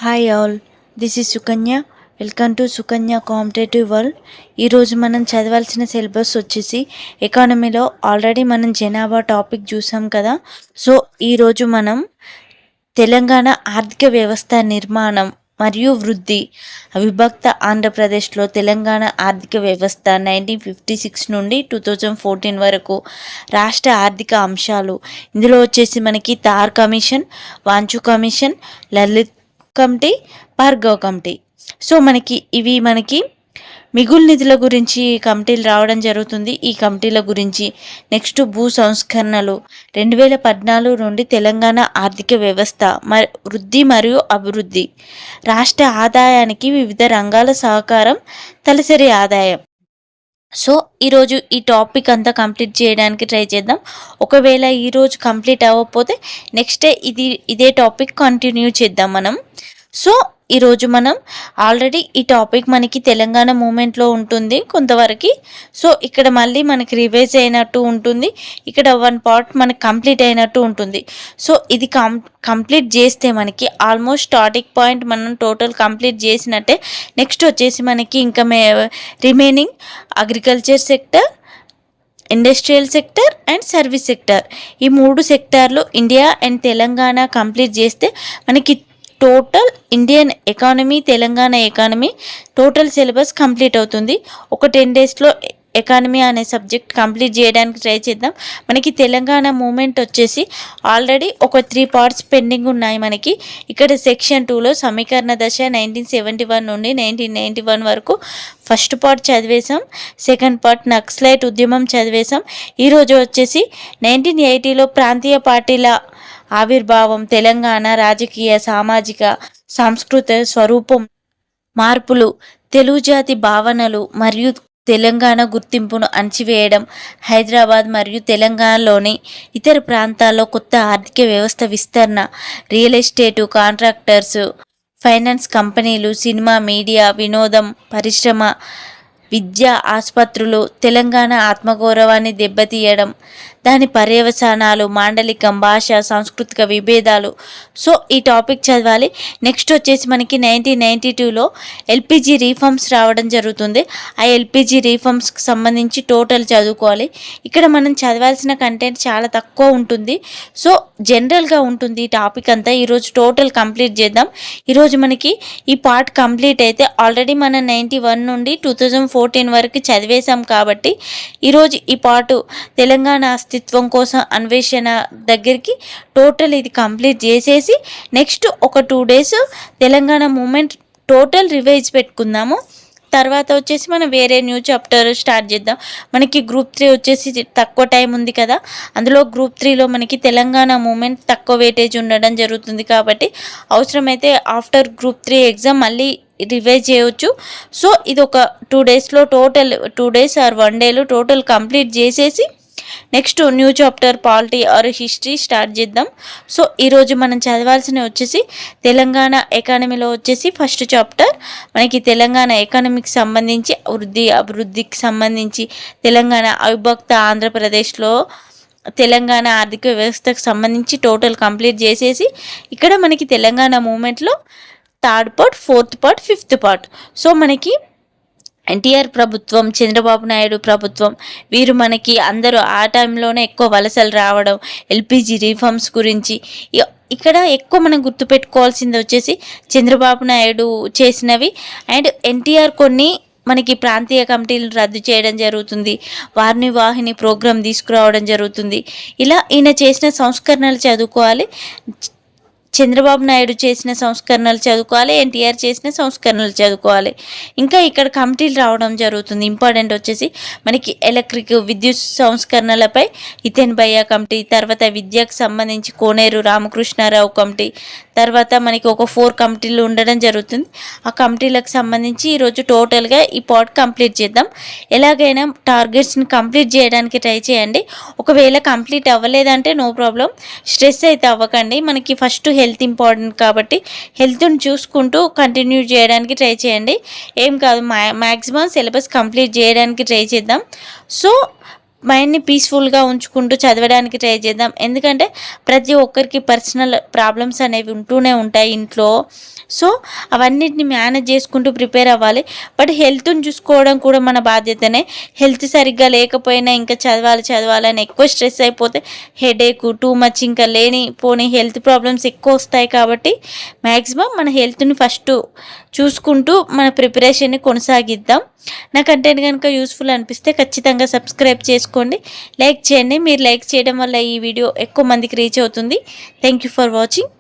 Hi all, this is Sukanya. Welcome to Sukanya competitive world. ఈరోజు మనం చదవాల్సిన సిలబస్ వచ్చేసి ఎకానమీలో ఆల్రెడీ మనం జనాభా టాపిక్ చూసాం కదా. సో ఈరోజు మనం తెలంగాణ ఆర్థిక వ్యవస్థ నిర్మాణం మరియు వృద్ధి, విభక్త ఆంధ్రప్రదేశ్లో తెలంగాణ ఆర్థిక వ్యవస్థ 1956 నుండి 2014 వరకు రాష్ట్ర ఆర్థిక అంశాలు. ఇందులో వచ్చేసి మనకి Dhar commission, Wanchoo commission, Lalit committee, Bhargav committee. So మనకి మిగులు నిధుల గురించి కమిటీలు రావడం జరుగుతుంది. ఈ కమిటీల గురించి నెక్స్ట్ భూ సంస్కరణలు 2014 నుండి తెలంగాణ ఆర్థిక వ్యవస్థ వృద్ధి మరియు అభివృద్ధి, రాష్ట్ర ఆదాయానికి వివిధ రంగాల సహకారం, తలసరి ఆదాయం. సో ఈరోజు ఈ టాపిక్ అంతా కంప్లీట్ చేయడానికి ట్రై చేద్దాం. ఒకవేళ ఈరోజు కంప్లీట్ అవ్వకపోతే నెక్స్ట్ డే ఇదే టాపిక్ కంటిన్యూ చేద్దాం మనం. సో ఈరోజు మనం ఆల్రెడీ ఈ టాపిక్ మనకి తెలంగాణ మూమెంట్లో ఉంటుంది కొంతవరకు. సో ఇక్కడ మళ్ళీ మనకి రివైజ్ అయినట్టు ఉంటుంది, ఇక్కడ వన్ పార్ట్ మనకి కంప్లీట్ అయినట్టు ఉంటుంది. సో ఇది కంప్లీట్ చేస్తే మనకి ఆల్మోస్ట్ స్టార్టింగ్ పాయింట్ మనం టోటల్ కంప్లీట్ చేసినట్టే. నెక్స్ట్ వచ్చేసి మనకి ఇంకా remaining agriculture sector, industrial sector and service sector, ఈ 3 సెక్టార్లు ఇండియా అండ్ తెలంగాణ కంప్లీట్ చేస్తే మనకి total Indian economy, Telangana economy total syllabus complete అవుతుంది. ఒక 10 డేస్లో ఎకానమీ అనే సబ్జెక్ట్ కంప్లీట్ చేయడానికి ట్రై చేద్దాం. మనకి తెలంగాణ మూమెంట్ వచ్చేసి ఆల్రెడీ ఒక 3 పార్ట్స్ పెండింగ్ ఉన్నాయి మనకి. ఇక్కడ సెక్షన్ 2లో సమీకరణ దశ 1971 నుండి 1991 వరకు ఫస్ట్ పార్ట్ చదివేశాం. సెకండ్ పార్ట్ నక్సలైట్ ఉద్యమం చదివేశాం. ఈరోజు వచ్చేసి 1980లో ప్రాంతీయ పార్టీల ఆవిర్భావం, తెలంగాణ రాజకీయ, సామాజిక, సాంస్కృతిక స్వరూపం మార్పులు, తెలుగు జాతి భావనలు మరియు తెలంగాణ గుర్తింపును అణచివేయడం, హైదరాబాద్ మరియు తెలంగాణలోని ఇతర ప్రాంతాల్లో కొత్త ఆర్థిక వ్యవస్థ విస్తరణ, రియల్ ఎస్టేటు, కాంట్రాక్టర్స్, ఫైనాన్స్ కంపెనీలు, సినిమా, మీడియా, వినోదం, పరిశ్రమ, విద్య, ఆసుపత్రులు, తెలంగాణ ఆత్మగౌరవాన్ని దెబ్బతీయడం, దాని పర్యవసానాలు, మాండలికం, భాష, సాంస్కృతిక విభేదాలు. సో ఈ టాపిక్ చదవాలి. నెక్స్ట్ వచ్చేసి మనకి 1992లో ఎల్పిజి రీఫార్మ్స్ రావడం జరుగుతుంది. ఆ ఎల్పిజి రీఫార్మ్స్కి సంబంధించి టోటల్ చదువుకోవాలి. ఇక్కడ మనం చదవాల్సిన కంటెంట్ చాలా తక్కువ ఉంటుంది. సో జనరల్గా ఉంటుంది ఈ టాపిక్ అంతా. ఈరోజు టోటల్ కంప్లీట్ చేద్దాం. ఈరోజు మనకి ఈ పార్ట్ కంప్లీట్ అయితే ఆల్రెడీ మనం 91 నుండి 2014 వరకు చదివేశాం కాబట్టి ఈరోజు ఈ పార్ట్ తెలంగాణ అస్తిత్వం కోసం అన్వేషణ దగ్గరికి టోటల్ ఇది కంప్లీట్ చేసేసి నెక్స్ట్ ఒక 2 days Telangana movement total revise పెట్టుకుందాము. తర్వాత వచ్చేసి మనం వేరే న్యూ చాప్టర్ స్టార్ట్ చేద్దాం. మనకి గ్రూప్ 3 వచ్చేసి తక్కువ టైం ఉంది కదా, అందులో గ్రూప్ 3లో మనకి తెలంగాణ మూమెంట్ తక్కువ వెయిటేజ్ ఉండడం జరుగుతుంది కాబట్టి అవసరమైతే ఆఫ్టర్ గ్రూప్ 3 ఎగ్జామ్ మళ్ళీ రివైజ్ చేయవచ్చు. సో ఇది ఒక 2 డేస్లో టోటల్ 2 డేస్ ఆర్ 1 డేలో టోటల్ కంప్లీట్ చేసేసి next new chapter polity or history start చేద్దాం. సో ఈరోజు మనం చదవాల్సినవి వచ్చేసి తెలంగాణ ఎకానమీలో వచ్చేసి ఫస్ట్ చాప్టర్ మనకి తెలంగాణ ఎకానమీకి సంబంధించి అభివృద్ధికి సంబంధించి తెలంగాణ అవిభక్త ఆంధ్రప్రదేశ్లో తెలంగాణ ఆర్థిక వ్యవస్థకు సంబంధించి టోటల్ కంప్లీట్ చేసేసి ఇక్కడ మనకి తెలంగాణ మూమెంట్లో 3rd part, 4th part, 5th part. So మనకి ఎన్టీఆర్ ప్రభుత్వం, చంద్రబాబు నాయుడు ప్రభుత్వం, వీరు మనకి అందరూ ఆ టైంలోనే ఎక్కువ వలసలు రావడం, ఎల్పిజి రీఫార్మ్స్ గురించి. ఇక్కడ ఎక్కువ మనం గుర్తుపెట్టుకోవాల్సింది వచ్చేసి చంద్రబాబు నాయుడు చేసినవి అండ్ ఎన్టీఆర్ కొన్ని మనకి ప్రాంతీయ కమిటీలను రద్దు చేయడం జరుగుతుంది, వాహిని ప్రోగ్రాం తీసుకురావడం జరుగుతుంది. ఇలా ఈయన చేసిన సంస్కరణలు చదువుకోవాలి. చంద్రబాబు నాయుడు చేసిన సంస్కరణలు చదువుకోవాలి, ఎన్టీఆర్ చేసిన సంస్కరణలు చదువుకోవాలి. ఇంకా ఇక్కడ కమిటీలు రావడం జరుగుతుంది. ఇంపార్టెంట్ వచ్చేసి మనకి ఎలక్ట్రిక్ విద్యుత్ సంస్కరణలపై హితేన్ భయ్య కమిటీ, తర్వాత విద్యకు సంబంధించి కోనేరు రామకృష్ణారావు కమిటీ, తర్వాత మనకి ఒక 4 కమిటీలు ఉండడం జరుగుతుంది. ఆ కమిటీలకు సంబంధించి ఈరోజు టోటల్గా ఈ పార్ట్ కంప్లీట్ చేద్దాం. ఎలాగైనా టార్గెట్స్ని కంప్లీట్ చేయడానికి ట్రై చేయండి. ఒకవేళ కంప్లీట్ అవ్వలేదంటే నో ప్రాబ్లం, స్ట్రెస్ అయితే అవ్వకండి. మనకి ఫస్ట్ హెల్త్ ఇంపార్టెంట్ కాబట్టి హెల్త్ని చూసుకుంటూ కంటిన్యూ చేయడానికి ట్రై చేయండి. ఏం కాదు, మ్యాక్సిమం సిలబస్ కంప్లీట్ చేయడానికి ట్రై చేద్దాం. సో మైండ్ని పీస్ఫుల్గా ఉంచుకుంటూ చదవడానికి ట్రై చేద్దాం. ఎందుకంటే ప్రతి ఒక్కరికి పర్సనల్ ప్రాబ్లమ్స్ అనేవి ఉంటూనే ఉంటాయి ఇంట్లో. సో అవన్నిటిని మేనేజ్ చేసుకుంటూ ప్రిపేర్ అవ్వాలి. బట్ హెల్త్ని చూసుకోవడం కూడా మన బాధ్యతనే. హెల్త్ సరిగ్గా లేకపోయినా ఇంకా చదవాలని ఎక్కువ స్ట్రెస్ అయిపోతే హెడేక్ టూ మచ్ ఇంకా పోనీ హెల్త్ ప్రాబ్లమ్స్ ఎక్కువ వస్తాయి. కాబట్టి మ్యాక్సిమం మన హెల్త్ని ఫస్ట్ చూసుకుంటూ మన ప్రిపరేషన్ని కొనసాగిద్దాం. నా కంటెంట్ కనుక యూస్ఫుల్ అనిపిస్తే ఖచ్చితంగా సబ్స్క్రైబ్ చేసుకోండి, లైక్ చేయండి. మీరు లైక్ చేయడం వల్ల ఈ వీడియో ఎక్కువ మందికి రీచ్ అవుతుంది. Thank you for watching.